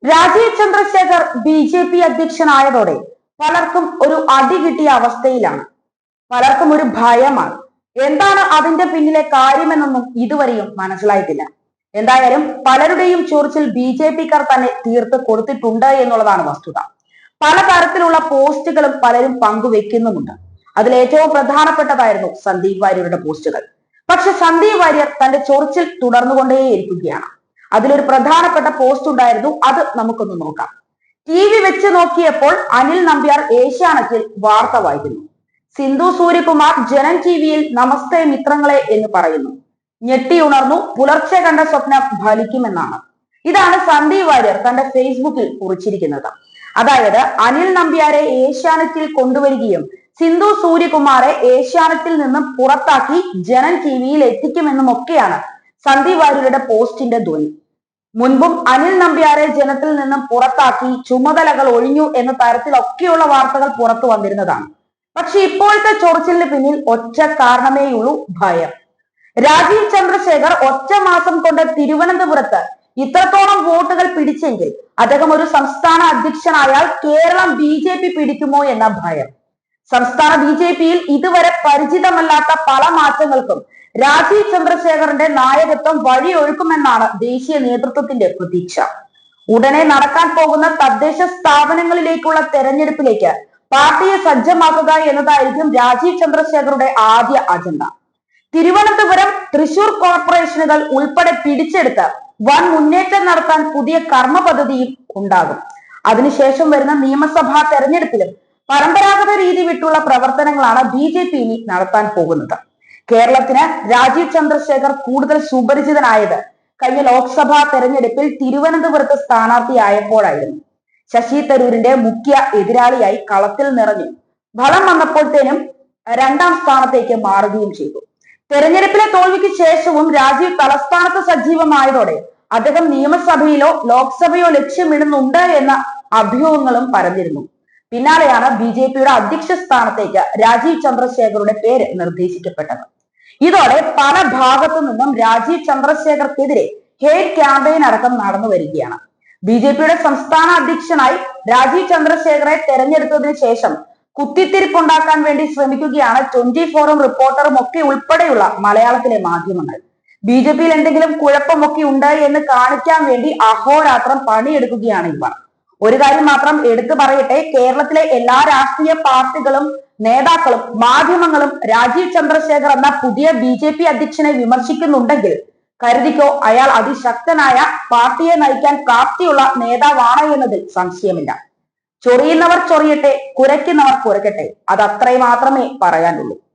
Rajeev Chandrasekhar BJP. അധ്യക്ഷനായതോടെ പലർക്കും ഒരു അടി കിട്ടിയ അവസ്ഥയിലാണ്. പലർക്കും ഒരു ഭയമാണ്. എന്താണ് അതിന്റെ പിന്നിലെ കാര്യമെന്നൊന്നും ഇതുവരെയും മനസ്സിലായിട്ടില്ല. എന്തായാലും പലരുടെയും ചൊറിച്ചിൽ ബി.ജെ.പിക്കാർ തന്നെ തീർത്ത് കൊടുത്തിട്ടുണ്ട് എന്നുള്ളതാണ് വസ്തുത. പല തരത്തിലുള്ള പോസ്റ്റുകളും പലരും പങ്കുവെക്കുന്നുമുണ്ട്. അതിലേറ്റവും പ്രധാനപ്പെട്ടതായിരുന്നു സന്ദീപ് വാര്യരുടെ പോസ്റ്റുകൾ. പക്ഷെ സന്ദീപ് വാര്യർ തന്റെ ചൊറിച്ചിൽ തുടർന്നുകൊണ്ടേയിരിക്കുകയാണ്. അതിലൊരു പ്രധാനപ്പെട്ട പോസ്റ്റ് ഉണ്ടായിരുന്നു. അത് നമുക്കൊന്ന് നോക്കാം. TV വെച്ച് നോക്കിയപ്പോൾ അനിൽ നമ്പ്യാർ ഏഷ്യാനെറ്റിൽ വാർത്ത വായിക്കുന്നു. സിന്ധു സൂര്യകുമാർ ജനം TVയിൽ നമസ്തേ മിത്രങ്ങളെ എന്ന് പറയുന്നു. ഞെട്ടിയുണർന്നു, പുലർച്ചെ കണ്ട സ്വപ്നം ഫലിക്കുമെന്നാണ്. ഇതാണ് സന്ദീപ് വാര്യർ തന്റെ ഫേസ്ബുക്കിൽ കുറിച്ചിരിക്കുന്നത്. അതായത് അനിൽ നമ്പ്യാരെ ഏഷ്യാനെറ്റിൽ കൊണ്ടുവരികയും സിന്ധു സൂര്യകുമാറെ ഏഷ്യാനെറ്റിൽ നിന്നും പുറത്താക്കി ജനം TVയിൽ എത്തിക്കുമെന്നും ഒക്കെയാണ് സന്ദീപ് വാര്യരുടെ പോസ്റ്റിന്റെ ധ്വനി. മുൻപും അനിൽ നമ്പ്യാരെ ജനത്തിൽ നിന്നും പുറത്താക്കി ചുമതലകൾ ഒഴിഞ്ഞു എന്ന തരത്തിലൊക്കെയുള്ള വാർത്തകൾ പുറത്തു വന്നിരുന്നതാണ്. പക്ഷെ ഇപ്പോഴത്തെ ചൊറിച്ചിലിന് പിന്നിൽ ഒറ്റ കാരണമേയുള്ളൂ: ഭയം. രാജീവ് ചന്ദ്രശേഖർ ഒറ്റ മാസം കൊണ്ട് തിരുവനന്തപുരത്ത് ഇത്രത്തോളം വോട്ടുകൾ പിടിച്ചെങ്കിൽ അദ്ദേഹം ഒരു സംസ്ഥാന അധ്യക്ഷനായാൽ കേരളം ബി.ജെ.പി. പിടിക്കുമോ എന്ന ഭയം. സംസ്ഥാന ബി.ജെ.പിയിൽ ഇതുവരെ പരിചിതമല്ലാത്ത പല മാറ്റങ്ങൾക്കും രാജീവ് ചന്ദ്രശേഖറിന്റെ നായകത്വം വഴിയൊഴുക്കുമെന്നാണ് ദേശീയ നേതൃത്വത്തിന്റെ പ്രതീക്ഷ. ഉടനെ നടക്കാൻ പോകുന്ന തദ്ദേശ സ്ഥാപനങ്ങളിലേക്കുള്ള തെരഞ്ഞെടുപ്പിലേക്ക് പാർട്ടിയെ സജ്ജമാക്കുക എന്നതായിരിക്കും രാജീവ് ചന്ദ്രശേഖറുടെ ആദ്യ അജണ്ട. തിരുവനന്തപുരം, തൃശൂർ കോർപ്പറേഷനുകൾ ഉൾപ്പെടെ പിടിച്ചെടുത്ത് വൻ മുന്നേറ്റം നടത്താൻ പുതിയ കർമ്മ പദ്ധതിയും ഉണ്ടാകും. അതിനുശേഷം വരുന്ന നിയമസഭാ തെരഞ്ഞെടുപ്പിലും പരമ്പരാഗത രീതി വിട്ടുള്ള പ്രവർത്തനങ്ങളാണ് ബി.ജെ.പി. ഇനി നടത്താൻ പോകുന്നത്. കേരളത്തിന് രാജീവ് ചന്ദ്രശേഖർ കൂടുതൽ സുപരിചിതനായത് കഴിഞ്ഞ ലോക്സഭാ തെരഞ്ഞെടുപ്പിൽ തിരുവനന്തപുരത്ത് സ്ഥാനാർത്ഥിയായപ്പോഴായിരുന്നു. ശശി തരൂരിന്റെ മുഖ്യ എതിരാളിയായി കളത്തിൽ നിറഞ്ഞു. ഫലം വന്നപ്പോഴത്തേനും രണ്ടാം സ്ഥാനത്തേക്ക് മാറുകയും ചെയ്തു. തെരഞ്ഞെടുപ്പിലെ തോൽവിക്ക് ശേഷവും രാജീവ് തലസ്ഥാനത്ത് സജീവമായതോടെ അദ്ദേഹം നിയമസഭയിലോ ലോക്സഭയോ ലക്ഷ്യമിടുന്നുണ്ട് എന്ന അഭ്യൂഹങ്ങളും പരന്നിരുന്നു. പിന്നാലെയാണ് ബി.ജെ.പിയുടെ അധ്യക്ഷ സ്ഥാനത്തേക്ക് രാജീവ് ചന്ദ്രശേഖറുടെ പേര് നിർദ്ദേശിക്കപ്പെട്ടത്. ഇതോടെ പല ഭാഗത്തു നിന്നും രാജീവ് ചന്ദ്രശേഖർക്കെതിരെ ഹേറ്റ് ക്യാമ്പയിൻ അടക്കം നടന്നു വരികയാണ്. ബി.ജെ.പിയുടെ സംസ്ഥാന അധ്യക്ഷനായി രാജീവ് ചന്ദ്രശേഖറെ തെരഞ്ഞെടുത്തതിനു ശേഷം കുത്തിത്തിരിപ്പുണ്ടാക്കാൻ വേണ്ടി ശ്രമിക്കുകയാണ് 24-ഉം റിപ്പോർട്ടറും ഒക്കെ ഉൾപ്പെടെയുള്ള മലയാളത്തിലെ മാധ്യമങ്ങൾ. ബി.ജെ.പിയിൽ എന്തെങ്കിലും കുഴപ്പമൊക്കെ ഉണ്ട് എന്ന് കാണിക്കാൻ വേണ്ടി അഹോരാത്രം പണിയെടുക്കുകയാണ് ഇവർ. ഒരു കാര്യം മാത്രം എടുത്തു പറയട്ടെ: കേരളത്തിലെ എല്ലാ രാഷ്ട്രീയ പാർട്ടികളും നേതാക്കളും മാധ്യമങ്ങളും രാജീവ് ചന്ദ്രശേഖർ എന്ന പുതിയ ബി.ജെ.പി. അധ്യക്ഷനെ വിമർശിക്കുന്നുണ്ടെങ്കിൽ കരുതിക്കോ, അയാൾ അതിശക്തനായ പാർട്ടിയെ നയിക്കാൻ പ്രാപ്തിയുള്ള നേതാവാണ് എന്നതിൽ സംശയമില്ല. ചൊറിയുന്നവർ ചൊറിയട്ടെ, കുരയ്ക്കുന്നവർ കുരയ്ക്കട്ടെ, അത് അത്രയും മാത്രമേ പറയാനുള്ളൂ.